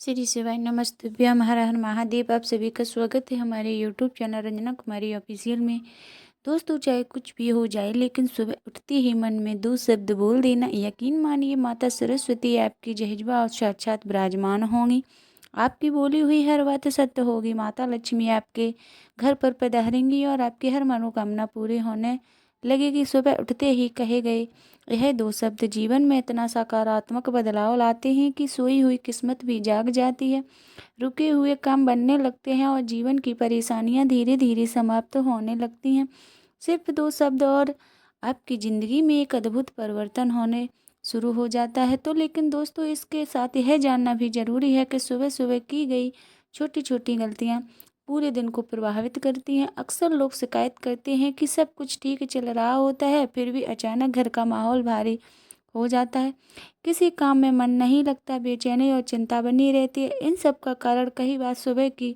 श्री शिवाय नमस्तुभ्यम हर हर महादेव। आप सभी का स्वागत है हमारे यूट्यूब चैनल रंजना कुमारी ऑफिशियल में। दोस्तों, चाहे कुछ भी हो जाए लेकिन सुबह उठते ही मन में दो शब्द बोल देना, यकीन मानिए माता सरस्वती आपकी जहजबा और साक्षात विराजमान होंगी। आपकी बोली हुई हर बात सत्य होगी। माता लक्ष्मी आपके घर पर पधारेंगी और आपकी हर मनोकामना पूरी होने लगेगी। सुबह उठते ही कहे गए यह दो शब्द जीवन में इतना सकारात्मक बदलाव लाते हैं कि सोई हुई किस्मत भी जाग जाती है, रुके हुए काम बनने लगते हैं और जीवन की परेशानियां धीरे धीरे समाप्त होने लगती हैं। सिर्फ दो शब्द और आपकी ज़िंदगी में एक अद्भुत परिवर्तन होने शुरू हो जाता है। तो लेकिन दोस्तों, इसके साथ यह जानना भी ज़रूरी है कि सुबह सुबह की गई छोटी छोटी गलतियां पूरे दिन को प्रभावित करती हैं। अक्सर लोग शिकायत करते हैं कि सब कुछ ठीक चल रहा होता है, फिर भी अचानक घर का माहौल भारी हो जाता है। किसी काम में मन नहीं लगता, बेचैनी और चिंता बनी रहती है। इन सब का कारण कई बार सुबह की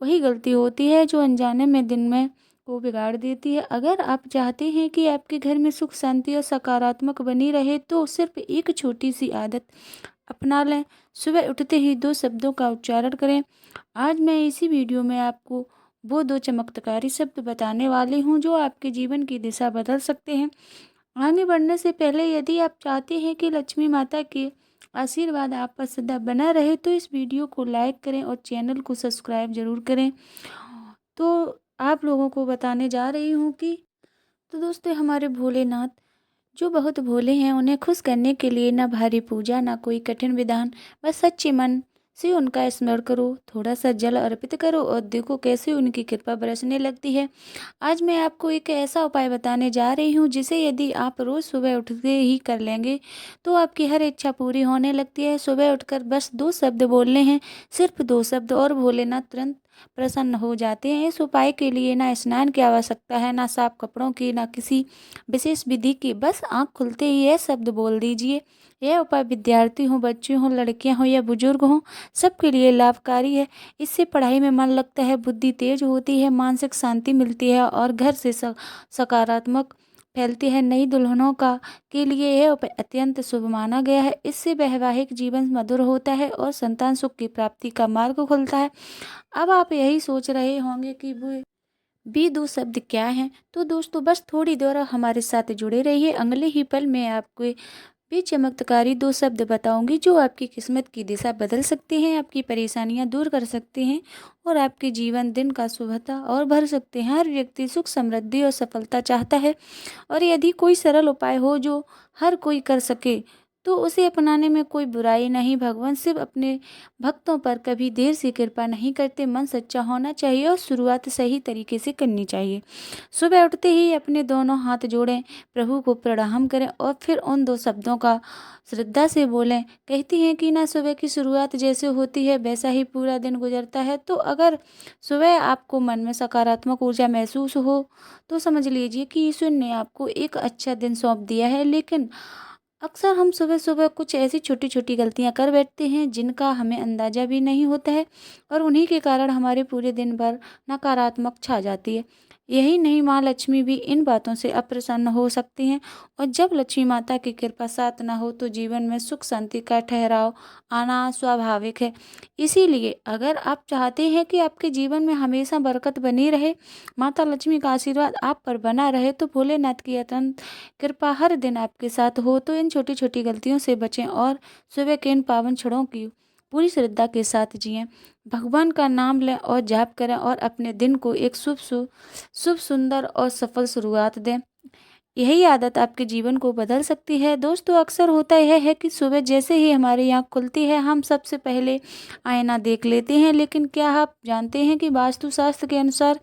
वही गलती होती है जो अनजाने में दिन में को बिगाड़ देती है। अगर आप चाहते हैं कि आपके घर में सुख शांति और सकारात्मक बनी रहे तो सिर्फ एक छोटी सी आदत अपना लें। सुबह उठते ही दो शब्दों का उच्चारण करें। आज मैं इसी वीडियो में आपको वो दो चमत्कारी शब्द बताने वाली हूँ जो आपके जीवन की दिशा बदल सकते हैं। आगे बढ़ने से पहले यदि आप चाहते हैं कि लक्ष्मी माता के आशीर्वाद आप पर सदा बना रहे तो इस वीडियो को लाइक करें और चैनल को सब्सक्राइब जरूर करें। तो आप लोगों को बताने जा रही हूँ कि तो दोस्तों, हमारे भोलेनाथ जो बहुत भोले हैं, उन्हें खुश करने के लिए ना भारी पूजा ना कोई कठिन विधान, बस सच्चे मन से उनका स्मरण करो, थोड़ा सा जल अर्पित करो और देखो कैसे उनकी कृपा बरसने लगती है। आज मैं आपको एक ऐसा उपाय बताने जा रही हूँ जिसे यदि आप रोज़ सुबह उठते ही कर लेंगे तो आपकी हर इच्छा पूरी होने लगती है। सुबह उठकर बस दो शब्द बोलने हैं, सिर्फ दो शब्द, और भोलेनाथ तुरंत प्रसन्न हो जाते हैं। इस उपाय के लिए ना स्नान की आवश्यकता है, ना साफ कपड़ों की, ना किसी विशेष विधि की। बस आँख खुलते ही यह शब्द बोल दीजिए। यह उपाय विद्यार्थी हों, बच्चे हों, लड़कियां हों या बुजुर्ग हों, सबके लिए लाभकारी है। इससे पढ़ाई में मन लगता है, बुद्धि तेज होती है, मानसिक शांति मिलती है और घर से सकारात्मक फैलती है। नई दुल्हनों का के लिए यह उपाय अत्यंत शुभ माना गया है। इससे वैवाहिक जीवन मधुर होता है और संतान सुख की प्राप्ति का मार्ग खुलता है। अब आप यही सोच रहे होंगे कि वो बी दो शब्द क्या हैं। तो दोस्तों, बस थोड़ी देर हमारे साथ जुड़े रहिए। अगले ही पल मैं आपको भी चमत्कारी दो शब्द बताऊंगी जो आपकी किस्मत की दिशा बदल सकते हैं, आपकी परेशानियां दूर कर सकते हैं और आपके जीवन दिन का शुभता और भर सकते हैं। हर व्यक्ति सुख, समृद्धि और सफलता चाहता है और यदि कोई सरल उपाय हो जो हर कोई कर सके तो उसे अपनाने में कोई बुराई नहीं। भगवान सिर्फ अपने भक्तों पर कभी देर से कृपा नहीं करते। मन सच्चा होना चाहिए और शुरुआत सही तरीके से करनी चाहिए। सुबह उठते ही अपने दोनों हाथ जोड़ें, प्रभु को प्रणाम करें और फिर उन दो शब्दों का श्रद्धा से बोलें। कहती हैं कि ना सुबह की शुरुआत जैसे होती है वैसा ही पूरा दिन गुजरता है। तो अगर सुबह आपको मन में सकारात्मक ऊर्जा महसूस हो तो समझ लीजिए कि ईश्वर ने आपको एक अच्छा दिन सौंप दिया है। लेकिन अक्सर हम सुबह सुबह कुछ ऐसी छोटी छोटी गलतियां कर बैठते हैं जिनका हमें अंदाजा भी नहीं होता है और उन्हीं के कारण हमारे पूरे दिन भर नकारात्मक छा जाती है। यही नहीं, माँ लक्ष्मी भी इन बातों से अप्रसन्न हो सकती हैं और जब लक्ष्मी माता की कृपा साथ ना हो तो जीवन में सुख शांति का ठहराव आना स्वाभाविक है। इसीलिए अगर आप चाहते हैं कि आपके जीवन में हमेशा बरकत बनी रहे, माता लक्ष्मी का आशीर्वाद आप पर बना रहे, तो भोलेनाथ की अत्यंत कृपा हर दिन आपके साथ हो, तो इन छोटी छोटी गलतियों से बचें और सुबह के इन पावन क्षणों की पूरी श्रद्धा के साथ जिएं। भगवान का नाम लें और जाप करें और अपने दिन को एक शुभ, सुंदर और सफल शुरुआत दें। यही आदत आपके जीवन को बदल सकती है। दोस्तों, अक्सर होता यह है कि सुबह जैसे ही हमारी आँख खुलती है हम सबसे पहले आईना देख लेते हैं। लेकिन क्या आप जानते हैं कि वास्तुशास्त्र के अनुसार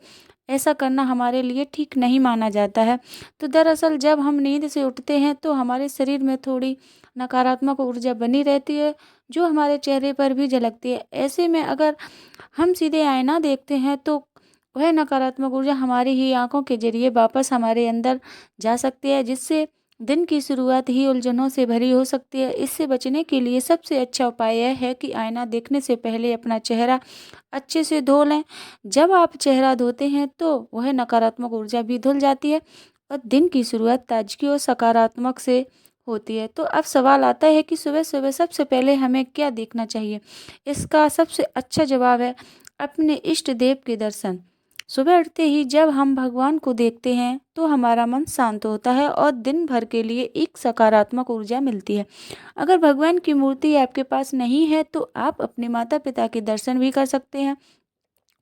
ऐसा करना हमारे लिए ठीक नहीं माना जाता है। तो दरअसल जब हम नींद से उठते हैं तो हमारे शरीर में थोड़ी नकारात्मक ऊर्जा बनी रहती है जो हमारे चेहरे पर भी झलकती है। ऐसे में अगर हम सीधे आईना देखते हैं तो वह नकारात्मक ऊर्जा हमारी ही आंखों के जरिए वापस हमारे अंदर जा सकती है, जिससे दिन की शुरुआत ही उलझनों से भरी हो सकती है। इससे बचने के लिए सबसे अच्छा उपाय यह है कि आईना देखने से पहले अपना चेहरा अच्छे से धो लें। जब आप चेहरा धोते हैं तो वह नकारात्मक ऊर्जा भी धुल जाती है और दिन की शुरुआत ताजगी और सकारात्मक से होती है। तो अब सवाल आता है कि सुबह-सुबह सबसे पहले हमें क्या देखना चाहिए? इसका सबसे अच्छा जवाब है अपने इष्ट देव के दर्शन। सुबह उठते ही जब हम भगवान को देखते हैं तो हमारा मन शांत होता है और दिन भर के लिए एक सकारात्मक ऊर्जा मिलती है। अगर भगवान की मूर्ति आपके पास नहीं है तो आप अपने माता-पिता के दर्शन भी कर सकते हैं।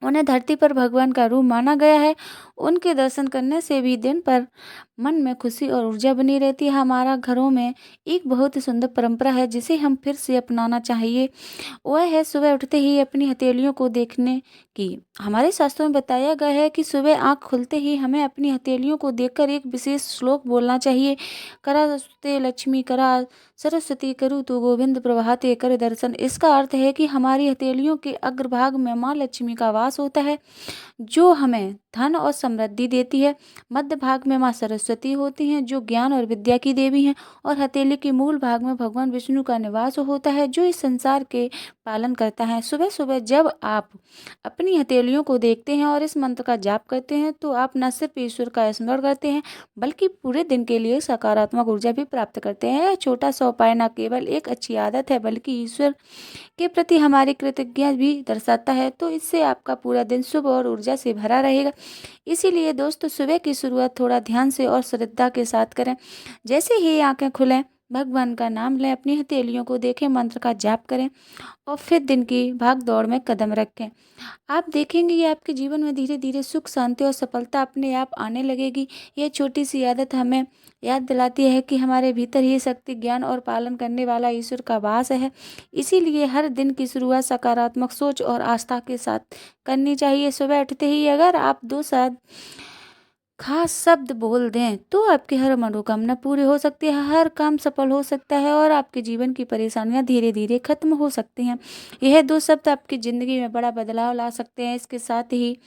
उन्हें धरती पर भगवान का रूप माना गया है। उनके दर्शन करने से भी दिन पर मन में खुशी और ऊर्जा बनी रहती है। हमारा घरों में एक बहुत ही सुंदर परंपरा है जिसे हम फिर से अपनाना चाहिए। वह है सुबह उठते ही अपनी हथेलियों को देखने की। हमारे शास्त्रों में बताया गया है कि सुबह आँख खुलते ही हमें अपनी हथेलियों को देखकर एक विशेष श्लोक बोलना चाहिए। करास्ते लक्ष्मी करा सरस्वती करु तो गोविंद प्रभाते कर दर्शन। इसका अर्थ है कि हमारी हथेलियों के अग्रभाग में माँ लक्ष्मी का वास होता है जो हमें धन और समृद्धि देती है। मध्य भाग में माँ सरस्वती होती हैं जो ज्ञान और विद्या की देवी हैं और हथेली के मूल भाग में भगवान विष्णु का निवास होता है जो इस संसार के पालन करता है। सुबह सुबह जब आप अपनी हथेलियों को देखते हैं और इस मंत्र का जाप करते हैं तो आप न सिर्फ ईश्वर का स्मरण करते हैं बल्कि पूरे दिन के लिए सकारात्मक ऊर्जा भी प्राप्त करते हैं। यह छोटा सा उपाय न केवल एक अच्छी आदत है बल्कि ईश्वर के प्रति हमारी कृतज्ञता भी दर्शाता है। तो इससे आपका पूरा दिन शुभ और ऊर्जा से भरा रहेगा। इसीलिए दोस्तों सुबह की शुरुआत थोड़ा ध्यान से और श्रद्धा के साथ करें। जैसे ही आंखें खुलें भगवान का नाम लें, अपनी हथेलियों को देखें, मंत्र का जाप करें और फिर दिन की भाग दौड़ में कदम रखें। आप देखेंगे कि आपके जीवन में धीरे धीरे सुख, शांति और सफलता अपने आप आने लगेगी। यह छोटी सी आदत हमें याद दिलाती है कि हमारे भीतर ही शक्ति, ज्ञान और पालन करने वाला ईश्वर का वास है। इसीलिए हर दिन की शुरुआत सकारात्मक सोच और आस्था के साथ करनी चाहिए। सुबह उठते ही अगर आप दो शायद खास शब्द बोल दें तो आपकी हर मनोकामना पूरी हो सकती है, हर काम सफल हो सकता है और आपके जीवन की परेशानियां धीरे धीरे खत्म हो सकती हैं। यह दो शब्द आपकी ज़िंदगी में बड़ा बदलाव ला सकते हैं। इसके साथ ही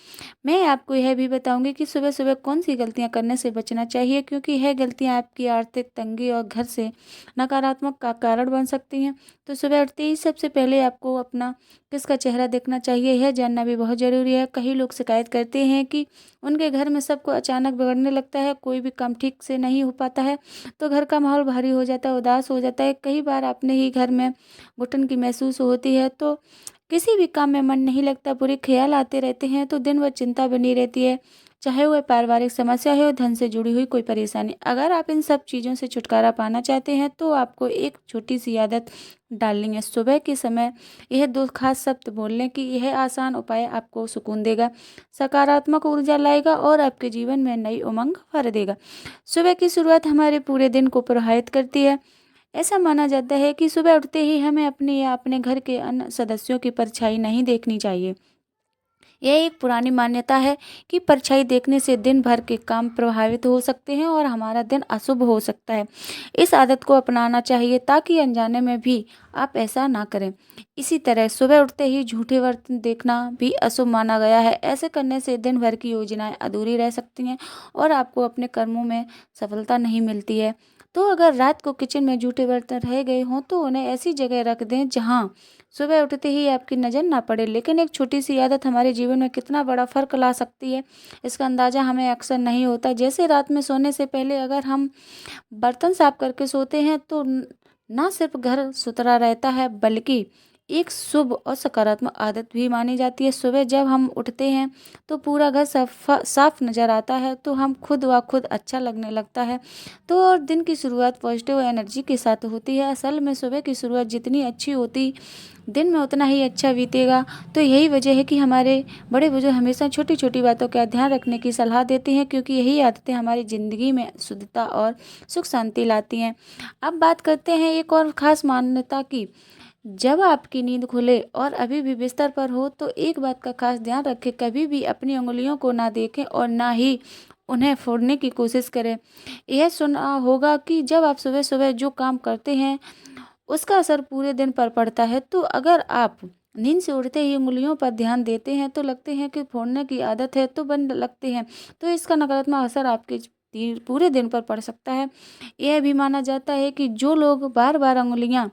मैं आपको यह भी बताऊंगी कि सुबह सुबह कौन सी गलतियां करने से बचना चाहिए, क्योंकि यह गलतियां आपकी आर्थिक तंगी और घर से नकारात्मक का कारण बन सकती हैं। तो सुबह उठते ही सबसे पहले आपको अपना किसका चेहरा देखना चाहिए यह जानना भी बहुत ज़रूरी है। कई लोग शिकायत करते हैं कि उनके घर में सबको अचानक बिगड़ने लगता है, कोई भी काम ठीक से नहीं हो पाता है तो घर का माहौल भारी हो जाता है, उदास हो जाता है। कई बार अपने ही घर में घुटन की महसूस होती है तो किसी भी काम में मन नहीं लगता, बुरे ख्याल आते रहते हैं तो दिन भर चिंता बनी रहती है, चाहे वह पारिवारिक समस्या हो, धन से जुड़ी हुई कोई परेशानी। अगर आप इन सब चीज़ों से छुटकारा पाना चाहते हैं तो आपको एक छोटी सी आदत डालनी है। सुबह के समय यह दो खास शब्द बोलने की यह आसान उपाय आपको सुकून देगा, सकारात्मक ऊर्जा लाएगा और आपके जीवन में नई उमंग भर देगा। सुबह की शुरुआत हमारे पूरे दिन को प्रभावित करती है। ऐसा माना जाता है कि सुबह उठते ही हमें अपने या अपने घर के अन्य सदस्यों की परछाई नहीं देखनी चाहिए। यह एक पुरानी मान्यता है कि परछाई देखने से दिन भर के काम प्रभावित हो सकते हैं और हमारा दिन अशुभ हो सकता है। इस आदत को अपनाना चाहिए ताकि अनजाने में भी आप ऐसा ना करें। इसी तरह सुबह उठते ही झूठे बर्तन देखना भी अशुभ माना गया है। ऐसे करने से दिन भर की योजनाएं अधूरी रह सकती हैं और आपको अपने कर्मों में सफलता नहीं मिलती है। तो अगर रात को किचन में जूठे बर्तन रह गए हों तो उन्हें ऐसी जगह रख दें जहां सुबह उठते ही आपकी नज़र ना पड़े। लेकिन एक छोटी सी आदत हमारे जीवन में कितना बड़ा फर्क ला सकती है इसका अंदाज़ा हमें अक्सर नहीं होता। जैसे रात में सोने से पहले अगर हम बर्तन साफ करके सोते हैं तो ना सिर्फ घर सुथरा रहता है बल्कि एक शुभ और सकारात्मक आदत भी मानी जाती है। सुबह जब हम उठते हैं तो पूरा घर साफ नज़र आता है तो हम खुद व खुद अच्छा लगने लगता है। तो और दिन की शुरुआत पॉजिटिव एनर्जी के साथ होती है। असल में सुबह की शुरुआत जितनी अच्छी होती दिन में उतना ही अच्छा बीतेगा। तो यही वजह है कि हमारे बड़े बुजुर्ग हमेशा छोटी छोटी बातों का ध्यान रखने की सलाह देते हैं, क्योंकि यही आदतें हमारी ज़िंदगी में शुद्धता और सुख शांति लाती हैं। अब बात करते हैं एक और ख़ास मान्यता की। जब आपकी नींद खुले और अभी भी बिस्तर पर हो तो एक बात का खास ध्यान रखें, कभी भी अपनी उंगलियों को ना देखें और ना ही उन्हें फोड़ने की कोशिश करें। यह सुना होगा कि जब आप सुबह सुबह जो काम करते हैं उसका असर पूरे दिन पर पड़ता है। तो अगर आप नींद से उठते ही उंगलियों पर ध्यान देते हैं तो लगते हैं कि फोड़ने की आदत है तो बंद लगते हैं, तो इसका नकारात्मक असर आपके पूरे दिन पर पड़ सकता है। यह भी माना जाता है कि जो लोग बार बार उंगलियां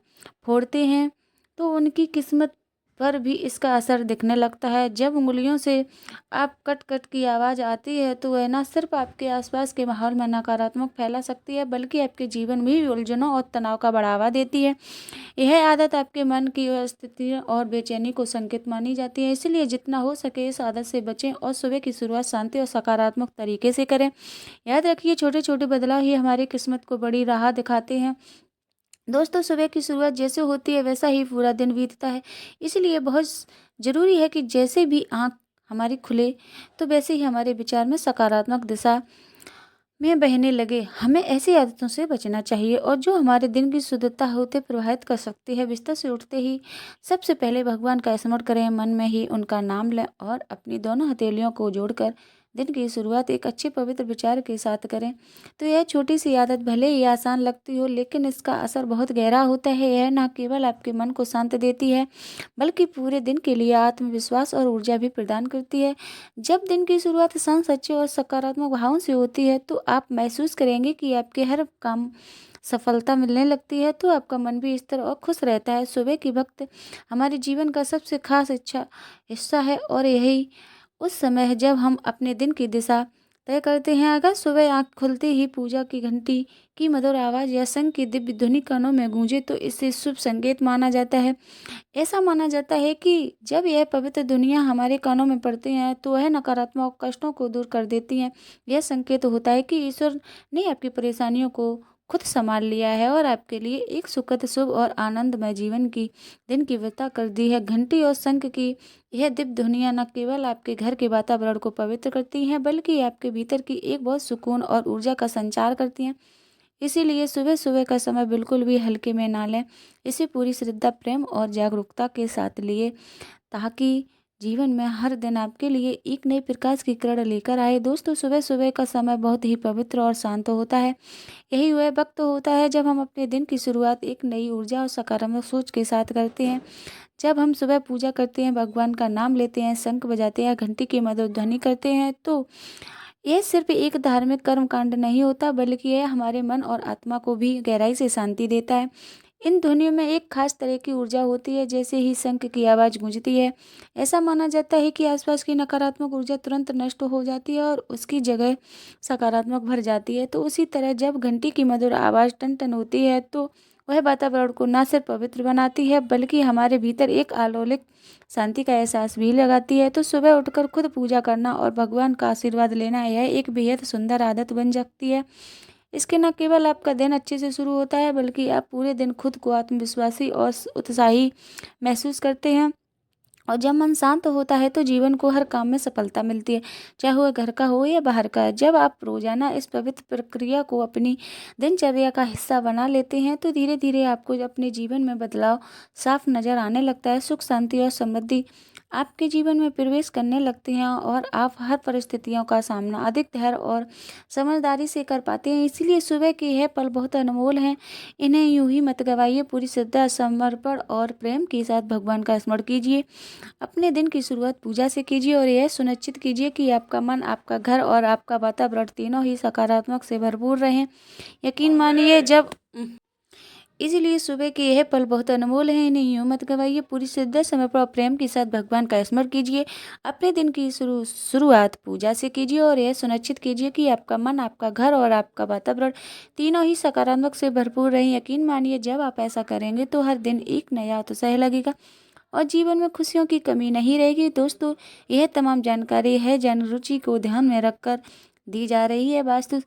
फोड़ते हैं तो उनकी किस्मत पर भी इसका असर दिखने लगता है। जब उंगलियों से आप कट कट की आवाज़ आती है तो वह न सिर्फ आपके आसपास के माहौल में नकारात्मक फैला सकती है, बल्कि आपके जीवन में भी उलझनों और तनाव का बढ़ावा देती है। यह आदत आपके मन की स्थिति और बेचैनी को संकेत मानी जाती है, इसलिए जितना हो सके इस आदत से बचें और सुबह की शुरुआत शांति और सकारात्मक तरीके से करें। याद रखिए, छोटे छोटे बदलाव ही हमारी किस्मत को बड़ी राह दिखाते हैं। दोस्तों, सुबह की शुरुआत जैसे होती है वैसा ही पूरा दिन बीतता है। इसलिए बहुत ज़रूरी है कि जैसे भी आँख हमारी खुले तो वैसे ही हमारे विचार में सकारात्मक दिशा में बहने लगे। हमें ऐसी आदतों से बचना चाहिए और जो हमारे दिन की शुद्धता होते प्रभावित कर सकती है। बिस्तर से उठते ही सबसे पहले भगवान का स्मरण करें, मन में ही उनका नाम लें और अपनी दोनों हथेलियों को जोड़कर दिन की शुरुआत एक अच्छे पवित्र विचार के साथ करें। तो यह छोटी सी आदत भले ही आसान लगती हो, लेकिन इसका असर बहुत गहरा होता है। यह न केवल आपके मन को शांत देती है, बल्कि पूरे दिन के लिए आत्मविश्वास और ऊर्जा भी प्रदान करती है। जब दिन की शुरुआत शांत, सच्चे और सकारात्मक भावों से होती है तो आप महसूस करेंगे कि आपके हर काम सफलता मिलने लगती है, तो आपका मन भी स्थिर और खुश रहता है। सुबह की वक्त हमारे जीवन का सबसे खास हिस्सा है और यही उस समय है जब हम अपने दिन की दिशा तय करते हैं। अगर सुबह आँख खुलते ही पूजा की घंटी की मधुर आवाज़ या शंख की दिव्य ध्वनि कानों में गूंजे तो इसे शुभ संकेत माना जाता है। ऐसा माना जाता है कि जब यह पवित्र दुनिया हमारे कानों में पड़ती है तो वह नकारात्मक कष्टों को दूर कर देती हैं। यह संकेत होता है कि ईश्वर ने आपकी परेशानियों को खुद संभाल लिया है और आपके लिए एक सुखद, शुभ और आनंदमय जीवन की दिन की व्यवस्था कर दी है। घंटी और शंख की यह दिव्य ध्वनियाँ न केवल आपके घर के वातावरण को पवित्र करती हैं, बल्कि आपके भीतर की एक बहुत सुकून और ऊर्जा का संचार करती हैं। इसीलिए सुबह सुबह का समय बिल्कुल भी हल्के में ना लें। इसे पूरी श्रद्धा, प्रेम और जागरूकता के साथ लिए, ताकि जीवन में हर दिन आपके लिए एक नई प्रकाश की किरण लेकर आए। दोस्तों, सुबह सुबह का समय बहुत ही पवित्र और शांत होता है। यही वह वक्त होता है जब हम अपने दिन की शुरुआत एक नई ऊर्जा और सकारात्मक सोच के साथ करते हैं। जब हम सुबह पूजा करते हैं, भगवान का नाम लेते हैं, शंख बजाते हैं, घंटी की मधुर ध्वनि करते हैं, तो यह सिर्फ एक धार्मिक कर्म कांड नहीं होता, बल्कि यह हमारे मन और आत्मा को भी गहराई से शांति देता है। इन ध्वनियों में एक खास तरह की ऊर्जा होती है। जैसे ही शंख की आवाज़ गूंजती है, ऐसा माना जाता है कि आसपास की नकारात्मक ऊर्जा तुरंत नष्ट हो जाती है और उसकी जगह सकारात्मक भर जाती है। तो उसी तरह जब घंटी की मधुर आवाज़ टन टन होती है तो वह वातावरण को न सिर्फ पवित्र बनाती है, बल्कि हमारे भीतर एक अलौकिक शांति का एहसास भी लगाती है। तो सुबह उठकर खुद पूजा करना और भगवान का आशीर्वाद लेना, यह एक बेहद सुंदर आदत बन सकती है। इसके न केवल आपका दिन अच्छे से शुरू होता है, बल्कि आप पूरे दिन खुद को आत्मविश्वासी और उत्साही महसूस करते हैं। और जब मन शांत होता है तो जीवन को हर काम में सफलता मिलती है, चाहे वह घर का हो या बाहर का। जब आप रोजाना इस पवित्र प्रक्रिया को अपनी दिनचर्या का हिस्सा बना लेते हैं तो धीरे धीरे आपको अपने जीवन में बदलाव साफ नजर आने लगता है। सुख, शांति और समृद्धि आपके जीवन में प्रवेश करने लगते हैं और आप हर परिस्थितियों का सामना अधिक धैर्य और समझदारी से कर पाते हैं। इसीलिए सुबह के यह पल बहुत अनमोल हैं। इन्हें यूं ही मत गवाइए। पूरी श्रद्धा, समर्पण और प्रेम के साथ भगवान का स्मरण कीजिए। अपने दिन की शुरुआत पूजा से कीजिए और यह सुनिश्चित कीजिए कि आपका मन, आपका घर और आपका वातावरण तीनों ही सकारात्मक से भरपूर रहें। यकीन मानिए, जब इसीलिए सुबह के यह पल बहुत अनमोल हैं। इन्हें यूं मत गवाइए। पूरी श्रद्धा, समर्पण और प्रेम के साथ भगवान का स्मरण कीजिए। अपने दिन की शुरुआत पूजा से कीजिए और यह सुनिश्चित कीजिए कि आपका मन, आपका घर और आपका वातावरण तीनों ही सकारात्मक से भरपूर रहें। यकीन मानिए, जब आप ऐसा करेंगे तो हर दिन एक नया उत्साह लगेगा और जीवन में खुशियों की कमी नहीं रहेगी। दोस्तों, यह तमाम जानकारी है जन रुचि को ध्यान में रखकर दी जा रही है। वास्तु